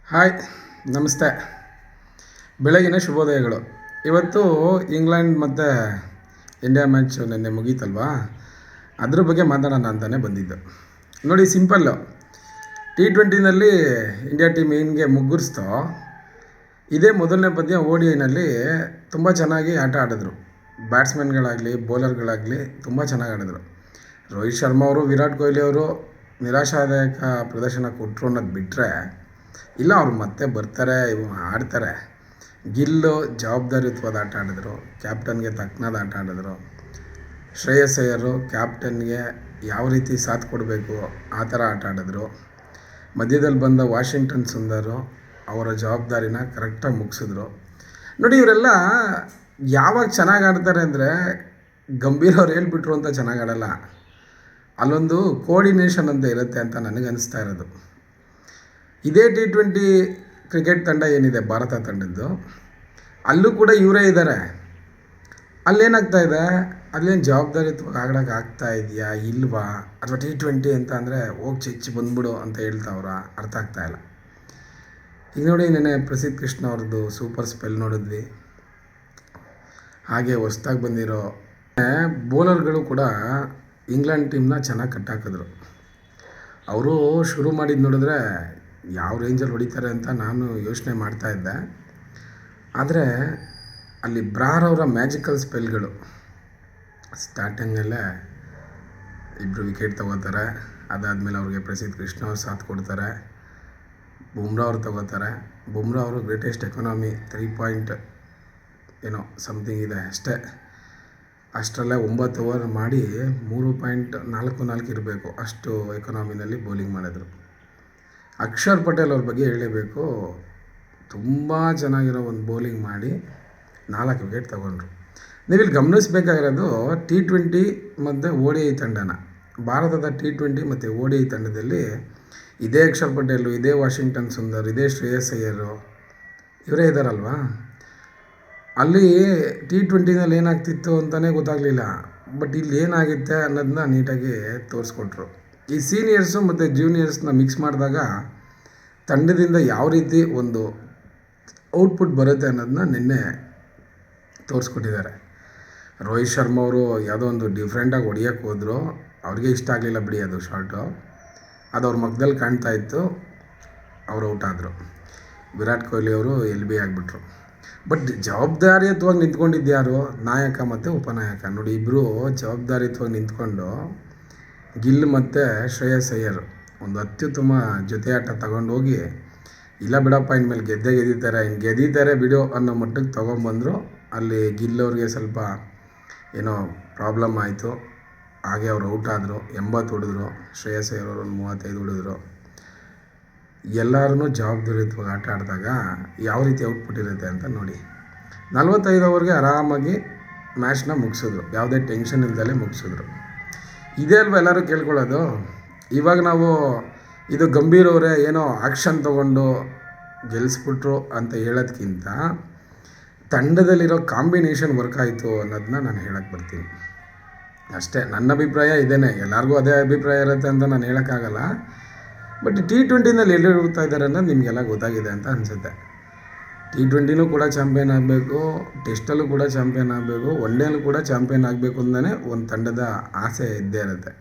Hi, ನಮಸ್ತೆ. ಬೆಳಗಿನ ಶುಭೋದಯಗಳು. ಇವತ್ತು ಇಂಗ್ಲೆಂಡ್ ಮತ್ತು ಇಂಡಿಯಾ ಮ್ಯಾಚ್ ನಿನ್ನೆ ಮುಗೀತಲ್ವಾ, ಅದ್ರ ಬಗ್ಗೆ ಮಾತಾಡೋಣ ಅಂತಲೇ ಬಂದಿದ್ದು. ನೋಡಿ, ಸಿಂಪಲ್ಲು. T20ನಲ್ಲಿ ಇಂಡಿಯಾ ಟೀಮ್ ಏನಿಗೆ ಮುಗ್ಗುರಿಸ್ತೋ, ಇದೇ ಮೊದಲನೇ ಪಂದ್ಯ ODIನಲ್ಲಿ ತುಂಬ ಚೆನ್ನಾಗಿ ಆಟ ಆಡಿದ್ರು. ಬ್ಯಾಟ್ಸ್ಮನ್ಗಳಾಗಲಿ ಬೌಲರ್ಗಳಾಗಲಿ ತುಂಬ ಚೆನ್ನಾಗಿ ಆಡಿದ್ರು. ರೋಹಿತ್ ಶರ್ಮಾ ಅವರು, ವಿರಾಟ್ ಕೊಹ್ಲಿ ಅವರು ನಿರಾಶಾದಾಯಕ ಪ್ರದರ್ಶನ ಕೊಟ್ಟರು ಅನ್ನೋದು ಬಿಟ್ಟರೆ, ಇಲ್ಲ ಅವ್ರು ಮತ್ತೆ ಬರ್ತಾರೆ, ಆಡ್ತಾರೆ. ಗಿಲ್ಲು ಜವಾಬ್ದಾರಿಯುತವಾದ ಆಟ ಆಡಿದ್ರು, ಕ್ಯಾಪ್ಟನ್ಗೆ ತಕ್ಕನಾದ ಆಟ ಆಡಿದ್ರು. ಶ್ರೇಯಸ್ ಅಯ್ಯರು ಕ್ಯಾಪ್ಟನ್ಗೆ ಯಾವ ರೀತಿ ಸಾಥ್ ಕೊಡಬೇಕು ಆ ಥರ ಆಟ ಆಡಿದ್ರು. ಮಧ್ಯದಲ್ಲಿ ಬಂದ ವಾಷಿಂಗ್ಟನ್ ಸುಂದರು ಅವರ ಜವಾಬ್ದಾರಿನ ಕರೆಕ್ಟಾಗಿ ಮುಗಿಸಿದ್ರು. ನೋಡಿ, ಇವರೆಲ್ಲ ಯಾವಾಗ ಚೆನ್ನಾಗಿ ಆಡ್ತಾರೆ ಅಂದರೆ, ಗಂಭೀರ್ ಅವ್ರು ಹೇಳ್ಬಿಟ್ರು ಅಂತ ಚೆನ್ನಾಗಿ ಆಡಲ್ಲ. ಅಲ್ಲೊಂದು ಕೋರ್ಡಿನೇಷನ್ ಅಂತ ಇರುತ್ತೆ ಅಂತ ನನಗನ್ನಿಸ್ತಾ ಇರೋದು. ಇದೇ T20 ಕ್ರಿಕೆಟ್ ತಂಡ ಏನಿದೆ ಭಾರತ ತಂಡದ್ದು, ಅಲ್ಲೂ ಕೂಡ ಇವರೇ ಇದ್ದಾರೆ. ಅಲ್ಲೇನಾಗ್ತಾ ಇದೆ, ಅಲ್ಲೇನು ಜವಾಬ್ದಾರಿತ್ವ ಆಗ್ತಾ ಇದೆಯಾ ಇಲ್ವಾ, ಅಥವಾ T20 ಅಂತ ಅಂದರೆ ಹೋಗಿ ಚೆಚ್ಚಿ ಬಂದ್ಬಿಡು ಅಂತ ಹೇಳ್ತಾವ್ರ, ಅರ್ಥ ಆಗ್ತಾಯಿಲ್ಲ. ಈಗ ನೋಡಿ, ನೆನ್ನೆ ಪ್ರಸಿದ್ಧ ಕೃಷ್ಣ ಅವ್ರದ್ದು ಸೂಪರ್ ಸ್ಪೆಲ್ ನೋಡಿದ್ವಿ. ಹಾಗೆ ಹೊಸ್ದಾಗಿ ಬಂದಿರೋ ಬೌಲರ್ಗಳು ಕೂಡ ಇಂಗ್ಲೆಂಡ್ ಟೀಮ್ನ ಚೆನ್ನಾಗಿ ಕಟ್ಟಾಕಿದ್ರು. ಅವರು ಶುರು ಮಾಡಿದ್ದು ನೋಡಿದ್ರೆ ಯಾವ ರೇಂಜಲ್ಲಿ ಹೊಡಿತಾರೆ ಅಂತ ನಾನು ಯೋಚನೆ ಮಾಡ್ತಾಯಿದ್ದೆ. ಆದರೆ ಅಲ್ಲಿ ಬ್ರಾರ್ ಅವರ ಮ್ಯಾಜಿಕಲ್ ಸ್ಪೆಲ್ಗಳು, ಸ್ಟಾರ್ಟಿಂಗಲ್ಲೇ ಇಬ್ಬರು ವಿಕೆಟ್ ತೊಗೋತಾರೆ. ಅದಾದಮೇಲೆ ಅವ್ರಿಗೆ ಪ್ರಸಿದ್ಧ ಕೃಷ್ಣ ಅವ್ರು ಸಾಥ್ ಕೊಡ್ತಾರೆ. ಬುಮ್ರಾ ಅವ್ರು ತೊಗೋತಾರೆ. ಬುಮ್ರಾ ಅವರು ಗ್ರೇಟೆಸ್ಟ್ ಎಕಾನಮಿ 3 ಏನೋ ಸಮಥಿಂಗ್ ಇದೆ ಅಷ್ಟೇ. ಅಷ್ಟರಲ್ಲೇ 9 ಓವರ್ ಮಾಡಿ 3.44 ಇರಬೇಕು, ಅಷ್ಟು ಎಕಾನಮಿನಲ್ಲಿ ಬೌಲಿಂಗ್ ಮಾಡಿದ್ರು. ಅಕ್ಷರ್ ಪಟೇಲ್ ಅವ್ರ ಬಗ್ಗೆ ಹೇಳಲೇಬೇಕು. ತುಂಬ ಚೆನ್ನಾಗಿರೋ ಒಂದು ಬೌಲಿಂಗ್ ಮಾಡಿ 4 ವಿಕೆಟ್ ತೊಗೊಂಡ್ರು. ನೀವಿಲ್ಲಿ ಗಮನಿಸಬೇಕಾಗಿರೋದು T20 ಮತ್ತು ODI ತಂಡನ. ಭಾರತದ T20 ಮತ್ತು ODI ತಂಡದಲ್ಲಿ ಇದೇ ಅಕ್ಷರ್ ಪಟೇಲು, ಇದೇ ವಾಷಿಂಗ್ಟನ್ ಸುಂದರ್, ಇದೇ ಶ್ರೇಯಸ್ ಅಯ್ಯರು ಇವರೇ ಇದ್ದಾರಲ್ವಾ. ಅಲ್ಲಿ T20ನಲ್ಲಿ ಏನಾಗ್ತಿತ್ತು ಅಂತಲೇ ಗೊತ್ತಾಗಲಿಲ್ಲ. ಬಟ್ ಇಲ್ಲಿ ಏನಾಗುತ್ತೆ ಅನ್ನೋದನ್ನ ನೀಟಾಗಿ ತೋರಿಸ್ಕೊಟ್ರು. ಈ ಸೀನಿಯರ್ಸು ಮತ್ತು ಜೂನಿಯರ್ಸ್ನ ಮಿಕ್ಸ್ ಮಾಡಿದಾಗ ತಂಡದಿಂದ ಯಾವ ರೀತಿ ಒಂದು ಔಟ್ಪುಟ್ ಬರುತ್ತೆ ಅನ್ನೋದನ್ನ ನಿನ್ನೆ ತೋರಿಸ್ಕೊಟ್ಟಿದ್ದಾರೆ. ರೋಹಿತ್ ಶರ್ಮಾ ಅವರು ಯಾವುದೋ ಒಂದು ಡಿಫ್ರೆಂಟಾಗಿ ಹೊಡಿಯೋಕ್ಕೆ ಹೋದರು. ಅವ್ರಿಗೆ ಇಷ್ಟ ಆಗಲಿಲ್ಲ ಬಿಡಿ, ಅದು ಶಾರ್ಟು, ಅದು ಅವ್ರ ಮಗ್ದಲ್ಲಿ ಕಾಣ್ತಾ ಇತ್ತು. ಅವರು ಔಟ್ ಆದರು. ವಿರಾಟ್ ಕೊಹ್ಲಿ ಅವರು LB ಆಗಿಬಿಟ್ರು. ಬಟ್ ಜವಾಬ್ದಾರಿಯುತವಾಗಿ ನಿಂತ್ಕೊಂಡಿದ್ದು ಯಾರು? ನಾಯಕ ಮತ್ತು ಉಪನಾಯಕ. ನೋಡಿ, ಇಬ್ಬರು ಜವಾಬ್ದಾರಿಯುತವಾಗಿ ನಿಂತ್ಕೊಂಡು ಗಿಲ್ ಮತ್ತು ಶ್ರೇಯಸ್ ಅಯ್ಯರ್ ಒಂದು ಅತ್ಯುತ್ತಮ ಜೊತೆ ಆಟ ತಗೊಂಡೋಗಿ, ಇಲ್ಲ ಬಿಡಪ್ಪ ಇನ್ಮೇಲೆ ಗೆದ್ದಿದ್ದಾರೆ ಬಿಡು ಅನ್ನೋ ಮಟ್ಟಕ್ಕೆ ತೊಗೊಂಬಂದರು. ಅಲ್ಲಿ ಗಿಲ್ ಅವ್ರಿಗೆ ಸ್ವಲ್ಪ ಏನೋ ಪ್ರಾಬ್ಲಮ್ ಆಯಿತು. ಹಾಗೆ ಅವರು ಔಟ್ ಆದರು. 80 ಹೊಡೆದ್ರು. ಶ್ರೇಯಸ್ ಅಯ್ಯರ್ ಅವರು ಒಂದು 35 ಹೊಡೆದ್ರು. ಎಲ್ಲರೂ ಜವಾಬ್ದಾರಿಯುತವಾಗಿ ಆಟ ಆಡಿದಾಗ ಯಾವ ರೀತಿ ಔಟ್ಪುಟ್ ಇರುತ್ತೆ ಅಂತ ನೋಡಿ. 45 ಓವರ್ಗೆ ಆರಾಮಾಗಿ ಮ್ಯಾಚ್ನ ಮುಗಿಸಿದ್ರು. ಯಾವುದೇ ಟೆನ್ಷನ್ ಇಲ್ದಲೇ ಮುಗಿಸಿದ್ರು. ಇದೇ ಅಲ್ವ ಎಲ್ಲರೂ ಕೇಳ್ಕೊಳ್ಳೋದು. ಇವಾಗ ನಾವು ಇದು ಗಂಭೀರ್ ಅವರೇ ಏನೋ ಆ್ಯಕ್ಷನ್ ತೊಗೊಂಡು ಗೆಲ್ಲಿಸ್ಬಿಟ್ರು ಅಂತ ಹೇಳೋದ್ಕಿಂತ, ತಂಡದಲ್ಲಿರೋ ಕಾಂಬಿನೇಷನ್ ವರ್ಕ್ ಆಯಿತು ಅನ್ನೋದನ್ನ ನಾನು ಹೇಳಕ್ಕೆ ಬರ್ತೀನಿ ಅಷ್ಟೇ. ನನ್ನ ಅಭಿಪ್ರಾಯ ಇದೇನೆ. ಎಲ್ಲರಿಗೂ ಅದೇ ಅಭಿಪ್ರಾಯ ಇರುತ್ತೆ ಅಂತ ನಾನು ಹೇಳೋಕ್ಕಾಗಲ್ಲ. ಬಟ್ T20ನಲ್ಲಿ ಎಲ್ಲಿ ಹೋಗ್ತಾ ಇದ್ದಾರೆ ಅನ್ನೋದು ನಿಮಗೆಲ್ಲ ಗೊತ್ತಾಗಿದೆ ಅಂತ ಅನಿಸುತ್ತೆ. T20ನೂ ಕೂಡ ಚಾಂಪಿಯನ್ ಆಗಬೇಕು, ಟೆಸ್ಟಲ್ಲೂ ಕೂಡ ಚಾಂಪಿಯನ್ ಆಗಬೇಕು, ಒನ್-ಡೇಲೂ ಕೂಡ ಚಾಂಪಿಯನ್ ಆಗಬೇಕು ಅಂತಲೇ ಒಂದು ತಂಡದ ಆಸೆ ಇದ್ದೇ ಇರುತ್ತೆ.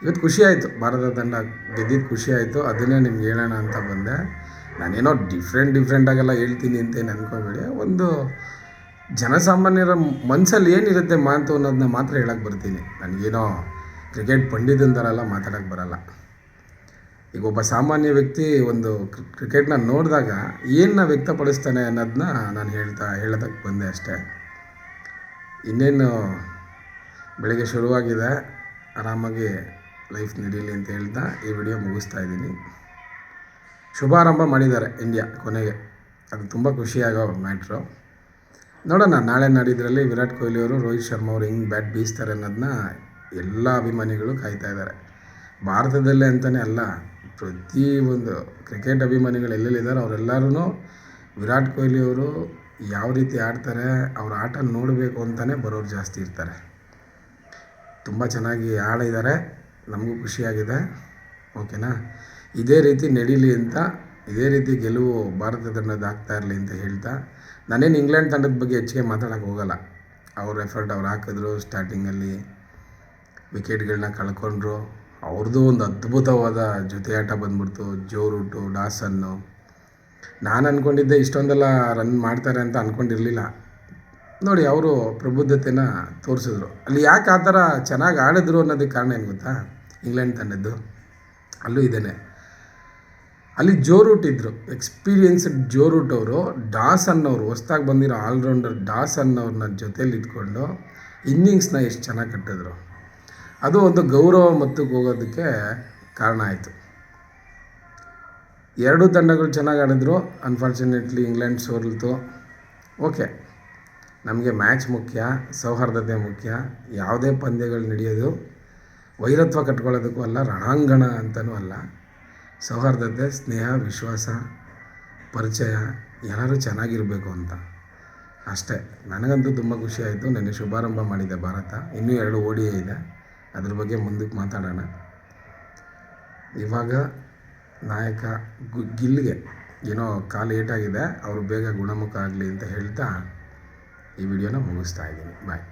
ಇವತ್ತು ಖುಷಿಯಾಯಿತು, ಭಾರತ ತಂಡ ಗೆದ್ದಿದ್ದು ಖುಷಿಯಾಯಿತು. ಅದನ್ನೇ ನಿಮ್ಗೆ ಹೇಳೋಣ ಅಂತ ಬಂದೆ. ನಾನೇನೋ ಡಿಫ್ರೆಂಟಾಗೆಲ್ಲ ಹೇಳ್ತೀನಿ ಅಂತೇನು ಅಂದ್ಕೋಬೇಡಿ. ಒಂದು ಜನಸಾಮಾನ್ಯರ ಮನಸ್ಸಲ್ಲಿ ಏನಿರುತ್ತೆ ಮಾತು ಅನ್ನೋದನ್ನ ಮಾತ್ರ ಹೇಳಕ್ಕೆ ಬರ್ತೀನಿ. ನನಗೇನೋ ಕ್ರಿಕೆಟ್ ಪಂಡಿತನ ಥರ ಎಲ್ಲ ಮಾತಾಡೋಕ್ಕೆ ಬರಲ್ಲ. ಈಗ ಒಬ್ಬ ಸಾಮಾನ್ಯ ವ್ಯಕ್ತಿ ಒಂದು ಕ್ರಿಕೆಟ್ನ ನೋಡಿದಾಗ ಏನನ್ನ ವ್ಯಕ್ತಪಡಿಸ್ತಾನೆ ಅನ್ನೋದನ್ನ ನಾನು ಹೇಳೋದಕ್ಕೆ ಬಂದೆ ಅಷ್ಟೇ. ಇನ್ನೇನು ಬೆಳಗ್ಗೆ ಶುರುವಾಗಿದೆ, ಆರಾಮಾಗಿ ಲೈಫ್ ನಡೀಲಿ ಅಂತ ಹೇಳ್ತಾ ಈ ವಿಡಿಯೋ ಮುಗಿಸ್ತಾ ಇದ್ದೀನಿ. ಶುಭಾರಂಭ ಮಾಡಿದ್ದಾರೆ ಇಂಡಿಯಾ ಕೊನೆಗೆ, ಅದು ತುಂಬ ಖುಷಿಯಾಗೋ ಮ್ಯಾಟ್ರು. ನೋಡೋಣ, ನಾಳೆ ನಾಡಿದ್ರಲ್ಲಿ ವಿರಾಟ್ ಕೊಹ್ಲಿ ಅವರು, ರೋಹಿತ್ ಶರ್ಮಾ ಅವರು ಹೆಂಗೆ ಬ್ಯಾಟ್ ಬೀಸ್ತಾರೆ ಅನ್ನೋದನ್ನ ಎಲ್ಲ ಅಭಿಮಾನಿಗಳು ಕಾಯ್ತಾ ಇದ್ದಾರೆ. ಭಾರತದಲ್ಲೇ ಅಂತಲೇ ಅಲ್ಲ, ಪ್ರತಿಯೊಂದು ಕ್ರಿಕೆಟ್ ಅಭಿಮಾನಿಗಳು ಎಲ್ಲೆಲ್ಲಿದ್ದಾರೆ ಅವರೆಲ್ಲರೂ ವಿರಾಟ್ ಕೊಹ್ಲಿ ಅವರು ಯಾವ ರೀತಿ ಆಡ್ತಾರೆ, ಅವ್ರ ಆಟ ನೋಡಬೇಕು ಅಂತಲೇ ಬರೋರು ಜಾಸ್ತಿ ಇರ್ತಾರೆ. ತುಂಬ ಚೆನ್ನಾಗಿ ಆಡಿದ್ದಾರೆ, ನಮಗೂ ಖುಷಿಯಾಗಿದೆ. ಓಕೆನಾ? ಇದೇ ರೀತಿ ನಡೀಲಿ ಅಂತ ಇದೇ ರೀತಿ ಗೆಲುವು ಭಾರತ ತಂಡದ ಆಗ್ತಾ ಇರಲಿ ಅಂತ ಹೇಳ್ತಾ, ನಾನೇನು ಇಂಗ್ಲೆಂಡ್ ತಂಡದ ಬಗ್ಗೆ ಹೆಚ್ಚಿಗೆ ಮಾತಾಡೋಕ್ಕೆ ಹೋಗಲ್ಲ. ಅವ್ರ ಎಫರ್ಟ್ ಅವ್ರು ಹಾಕಿದ್ರು, ಸ್ಟಾರ್ಟಿಂಗಲ್ಲಿ ವಿಕೆಟ್ಗಳನ್ನ ಕಳ್ಕೊಂಡ್ರು. ಅವ್ರದ್ದು ಒಂದು ಅದ್ಭುತವಾದ ಜೊತೆಯಾಟ ಬಂದ್ಬಿಡ್ತು. ಜೋ ರೂಟು, ಡಾಸನ್ನು. ನಾನು ಅಂದ್ಕೊಂಡಿದ್ದೆ ಇಷ್ಟೊಂದೆಲ್ಲ ರನ್ ಮಾಡ್ತಾರೆ ಅಂತ ಅಂದ್ಕೊಂಡಿರಲಿಲ್ಲ. ನೋಡಿ, ಅವರು ಪ್ರಬುದ್ಧತೆನ ತೋರಿಸಿದ್ರು. ಅಲ್ಲಿ ಯಾಕೆ ಆ ಥರ ಚೆನ್ನಾಗಿ ಆಡಿದ್ರು ಅನ್ನೋದಕ್ಕೆ ಕಾರಣ ಏನು ಗೊತ್ತಾ? ಇಂಗ್ಲೆಂಡ್ ತಂಡದ್ದು ಅಲ್ಲೂ ಇದ್ದೇನೆ. ಅಲ್ಲಿ ಜೋ ರೂಟ್ ಇದ್ದರು, ಎಕ್ಸ್ಪೀರಿಯನ್ಸ್ಡ್ ಜೋ ರೂಟ್ ಅವರು. ಡಾಸ್ ಅನ್ನೋರು, ಹೊಸ್ದಾಗಿ ಬಂದಿರೋ ಆಲ್ರೌಂಡರ್ ಡಾಸ್ ಅನ್ನೋರನ್ನ ಜೊತೇಲಿ ಇಟ್ಕೊಂಡು ಇನ್ನಿಂಗ್ಸ್ನ ಎಷ್ಟು ಚೆನ್ನಾಗಿ ಕಟ್ಟಿದ್ರು. ಅದು ಒಂದು ಗೌರವ ಮತ್ತಕ್ಕೆ ಹೋಗೋದಕ್ಕೆ ಕಾರಣ ಆಯಿತು. ಎರಡೂ ತಂಡಗಳು ಚೆನ್ನಾಗಿ ಆಡಿದ್ರು. ಅನ್ಫಾರ್ಚುನೇಟ್ಲಿ ಇಂಗ್ಲೆಂಡ್ ಸೋಲ್ತು. ಓಕೆ, ನಮಗೆ ಮ್ಯಾಚ್ ಮುಖ್ಯ, ಸೌಹಾರ್ದತೆ ಮುಖ್ಯ. ಯಾವುದೇ ಪಂದ್ಯಗಳು ನಡೆಯೋದು ವೈರತ್ವ ಕಟ್ಕೊಳ್ಳೋದಕ್ಕೂ ಅಲ್ಲ, ರಣಾಂಗಣ ಅಂತಲೂ ಅಲ್ಲ. ಸೌಹಾರ್ದತೆ, ಸ್ನೇಹ, ವಿಶ್ವಾಸ, ಪರಿಚಯ ಎಲ್ಲರೂ ಚೆನ್ನಾಗಿರಬೇಕು ಅಂತ ಅಷ್ಟೇ. ನನಗಂತೂ ತುಂಬ ಖುಷಿ ಆಯಿತು. ನೆನ್ನೆ ಶುಭಾರಂಭ ಮಾಡಿದೆ ಭಾರತ. ಇನ್ನೂ 2 ODI ಇದೆ, ಅದ್ರ ಬಗ್ಗೆ ಮುಂದಕ್ಕೆ ಮಾತಾಡೋಣ. ಇವಾಗ ನಾಯಕ ಗಿಲ್ಗೆ ಏನೋ ಕಾಲು ಏಟಾಗಿದೆ, ಅವರು ಬೇಗ ಗುಣಮುಖ ಆಗಲಿ ಅಂತ ಹೇಳ್ತಾ ಈ ವಿಡಿಯೋನ ಮುಗಿಸ್ತಾ ಇದ್ದೀನಿ. ಬಾಯ್.